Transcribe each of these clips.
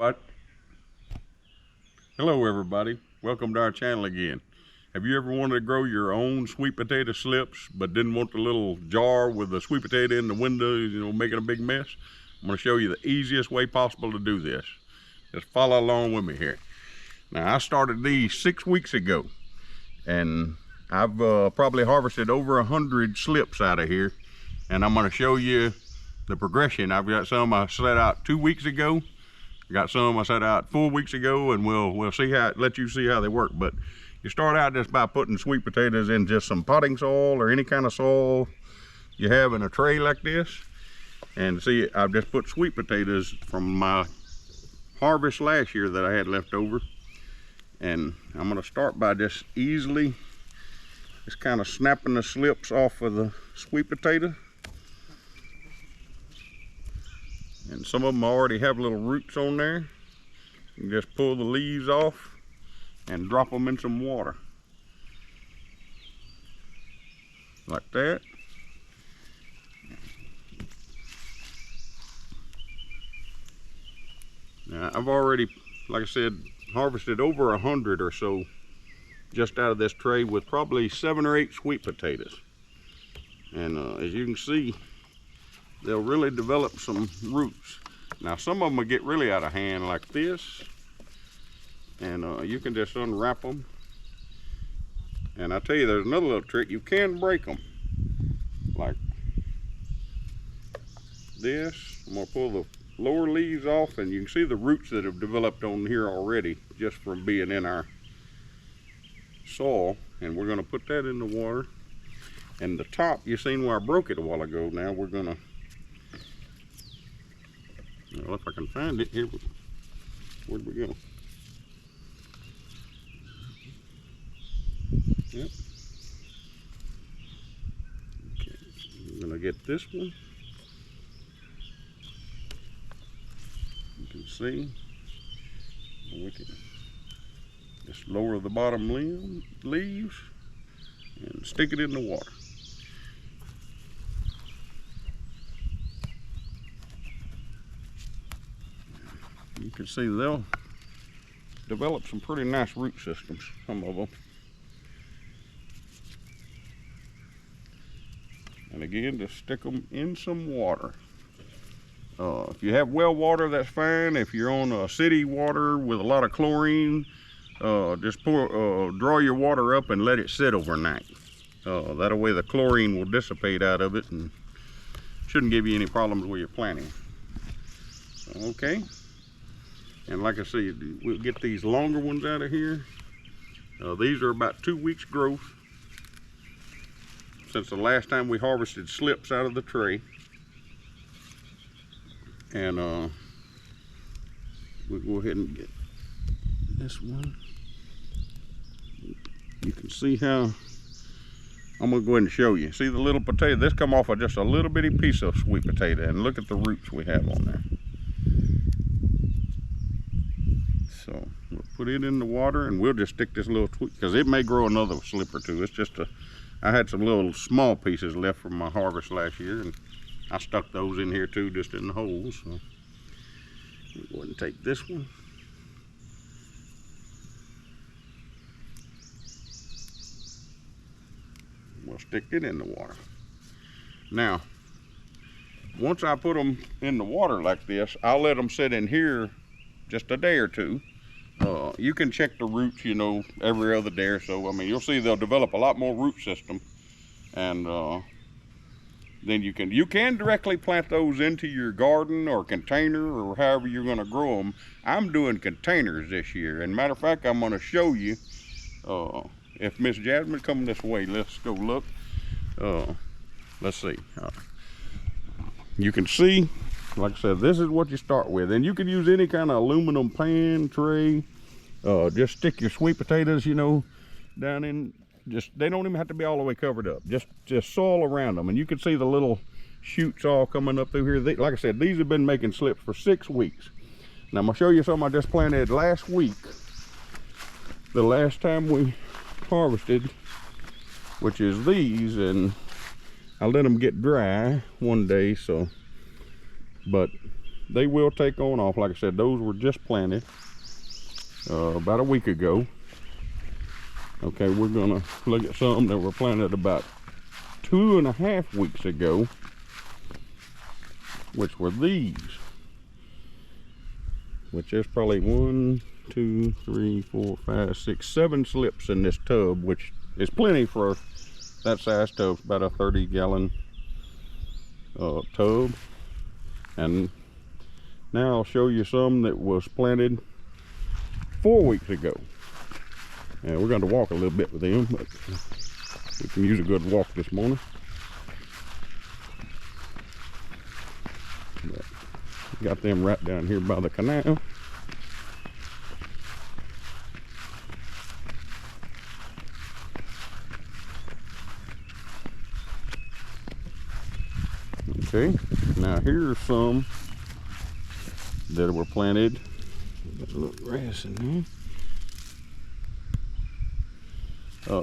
But hello everybody, welcome to our channel again. Have you ever wanted to grow your own sweet potato slips but didn't want the little jar with the sweet potato in the window, making a big mess? I'm going to show you the easiest way possible to do this. Just follow along with me here. Now, I started these 6 weeks ago, and I've probably harvested over 100 slips out of here, and I'm going to show you the progression. I've got some I set out 2 weeks ago. I got some I set out 4 weeks ago, and we'll see how, let you see how they work. But you start out just by putting sweet potatoes in just some potting soil or any kind of soil you have in a tray like this. And see, I've just put sweet potatoes from my harvest last year that I had left over. And I'm going to start by just easily just kind of snapping the slips off of the sweet potato. And some of them already have little roots on there. You can just pull the leaves off and drop them in some water. Like that. Now, I've already, like I said, harvested over 100 or so just out of this tray with probably 7 or 8 sweet potatoes. And as you can see, they'll really develop some roots. Now, some of them will get really out of hand like this, and you can just unwrap them. And I tell you, there's another little trick. You can break them like this. I'm gonna pull the lower leaves off, and you can see the roots that have developed on here already just from being in our soil. And we're gonna put that in the water. And the top, you seen where I broke it a while ago. Now we're gonna, well, if I can find it here, where'd we go? Yep. Okay, I'm gonna get this one. You can see, we can just lower the bottom leaves and stick it in the water. You can see they'll develop some pretty nice root systems, some of them. And again, just stick them in some water. If you have well water, that's fine. If you're on city water with a lot of chlorine, just draw your water up and let it sit overnight. That way the chlorine will dissipate out of it and shouldn't give you any problems with your planting. Okay. And like I said, we'll get these longer ones out of here. These are about 2 weeks growth since the last time we harvested slips out of the tray. And we'll go ahead and get this one. You can see how, I'm gonna go ahead and show you. See the little potato, this come off of just a little bitty piece of sweet potato, and look at the roots we have on there. So we'll put it in the water, and we'll just stick this little tweak, because it may grow another slip or two. It's just I had some little small pieces left from my harvest last year, and I stuck those in here too, just in the holes. So we'll go ahead and take this one. We'll stick it in the water. Now, once I put them in the water like this, I'll let them sit in here just a day or two. You can check the roots, every other day or so. I mean, you'll see they'll develop a lot more root system, and then you can directly plant those into your garden or container or however you're going to grow them. I'm doing containers this year, and matter of fact, I'm going to show you. If Miss Jasmine come this way, let's go look. Let's see. You can see, like I said, this is what you start with, and you can use any kind of aluminum pan, tray. Just stick your sweet potatoes, down in. They don't even have to be all the way covered up. Just soil around them, and you can see the little shoots all coming up through here. Like I said, these have been making slips for 6 weeks. Now I'm gonna show you something I just planted last week. The last time we harvested, which is these, and I let them get dry one day. But they will take on off. Like I said, those were just planted about a week ago. Okay, we're gonna look at some that were planted about 2.5 weeks ago, which were these, which is probably 1, 2, 3, 4, 5, 6, 7 slips in this tub, which is plenty for that size tub. It's about a 30-gallon tub. And now I'll show you some that was planted 4 weeks ago. And we're going to walk a little bit with them, but we can use a good walk this morning. But got them right down here by the canal. Okay, now here's some that were planted. Got a little grass in there.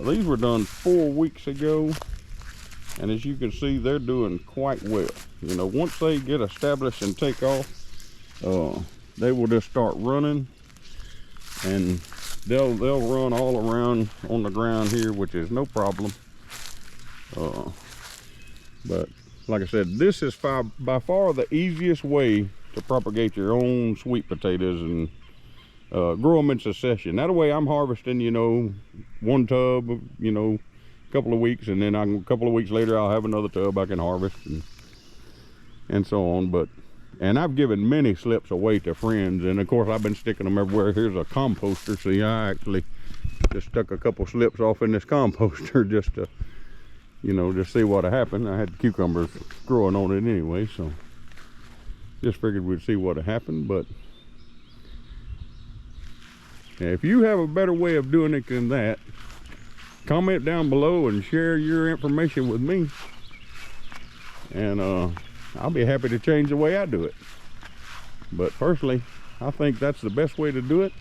These were done 4 weeks ago, and as you can see, they're doing quite well. You know, once they get established and take off, they will just start running, and they'll run all around on the ground here, which is no problem. But like I said, this is by far the easiest way to propagate your own sweet potatoes and grow them in succession. That way I'm harvesting, you know, one tub, you know, a couple of weeks, and then a couple of weeks later I'll have another tub I can harvest, and so on. And I've given many slips away to friends, and of course I've been sticking them everywhere. Here's a composter. See, I actually just stuck a couple slips off in this composter just to, you know, just see what happened. I had cucumbers growing on it anyway, so just figured we'd see what happened. But if you have a better way of doing it than that, comment down below and share your information with me, and I'll be happy to change the way I do it. But personally, I think that's the best way to do it,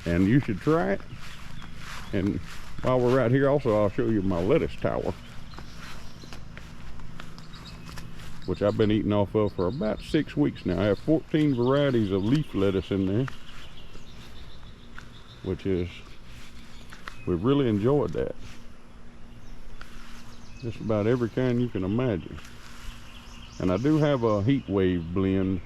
and you should try it. And while we're right here, also I'll show you my lettuce tower, which I've been eating off of for about 6 weeks now. I have 14 varieties of leaf lettuce in there, which is, we've really enjoyed that. Just about every kind you can imagine. And I do have a heat wave blend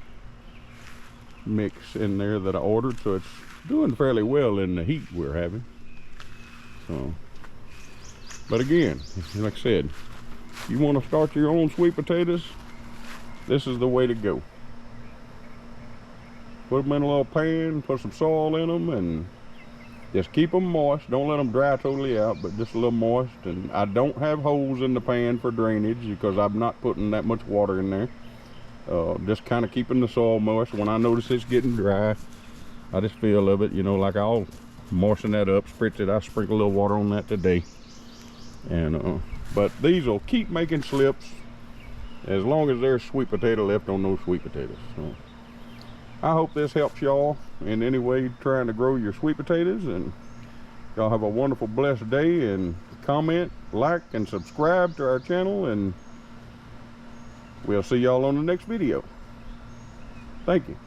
mix in there that I ordered, so it's doing fairly well in the heat we're having. So, but again, like I said, you want to start your own sweet potatoes, this is the way to go. Put them in a little pan, put some soil in them, and just keep them moist. Don't let them dry totally out, but just a little moist. And I don't have holes in the pan for drainage because I'm not putting that much water in there. Just kind of keeping the soil moist. When I notice it's getting dry, I just feel of it, you know, like I'll moisten that up, spritz it. I sprinkle a little water on that today. And but these will keep making slips as long as there's sweet potato left on those sweet potatoes. So I hope this helps y'all in any way trying to grow your sweet potatoes, and y'all have a wonderful, blessed day. And comment, like, and subscribe to our channel, and we'll see y'all on the next video. Thank you.